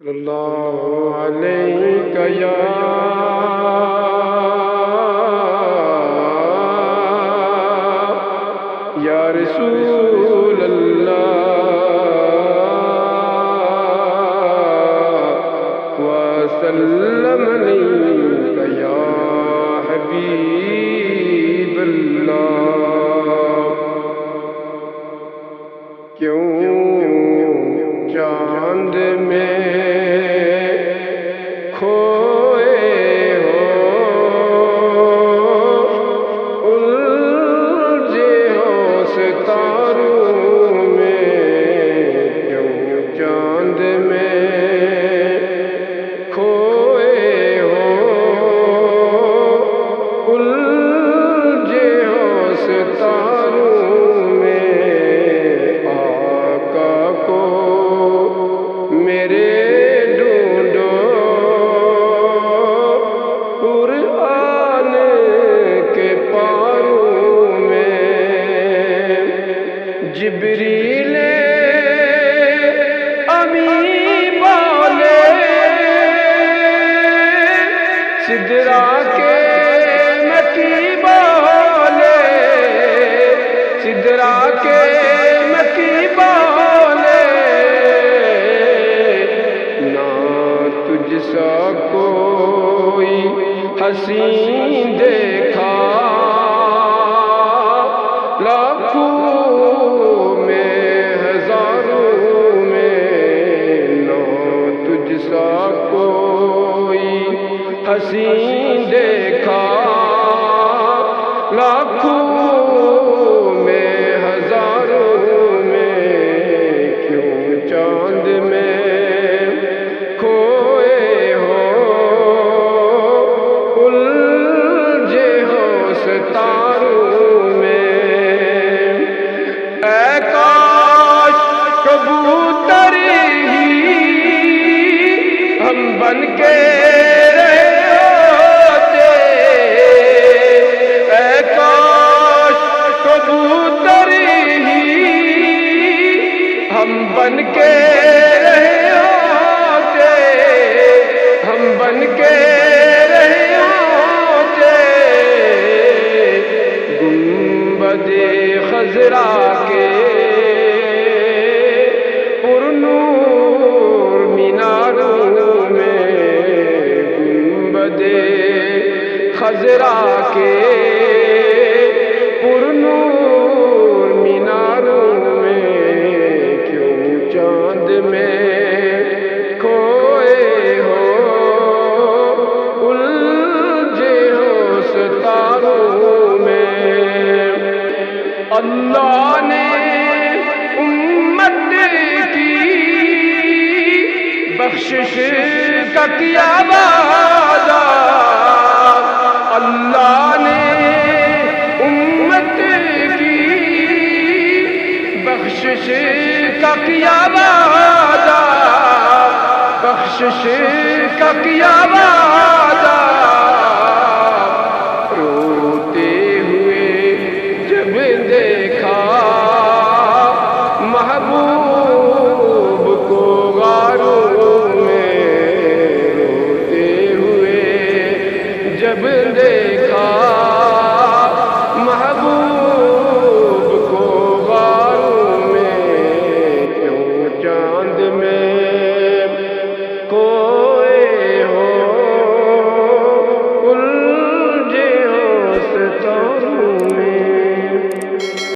اللہ علیہ یا رسول اللہ وسلم علیک یا حبیب اللہ۔ کیوں چاند میں کھوئے ہو، الجھے ہو ستاروں میں، کیوں چاند میں کھوئے ہو، الجھے ہو ستاروں میں، آقا کو میرے ڈھونڈو قرآن کے پاروں میں۔ جبریل امی بولے سدرا کے مکی بولے، سدرا کے مکی بولے، نہ تجھ سا کوئی حسین دیکھا، لاکھوں میں ہزاروں میں، نہ تجھ سا کوئی حسین دیکھا، لاکھوں میں ہزاروں میں، کیوں چاند میں کھوئے ہو، الجھے ہو ستاروں میں۔ اے کاش کبوتر ہی ہم بن کے رہے ہوتے، اے کاش کبوتر ہی ہم بن کے رہے ہوتے، ہم بن کے رہے ہوتے، گنبد خضرا کے پرنور میناروں میں، گنبد خضرا کے پرنور میناروں میں، کیوں چاند میں کھوئے ہو، الجھے ہو ستاروں میں۔ اللہ نے امت کی بخشش کا کیا وعدہ، اللہ نے امت کی بخشش کا کیا وعدہ، بخشش کا کیا وعدہ،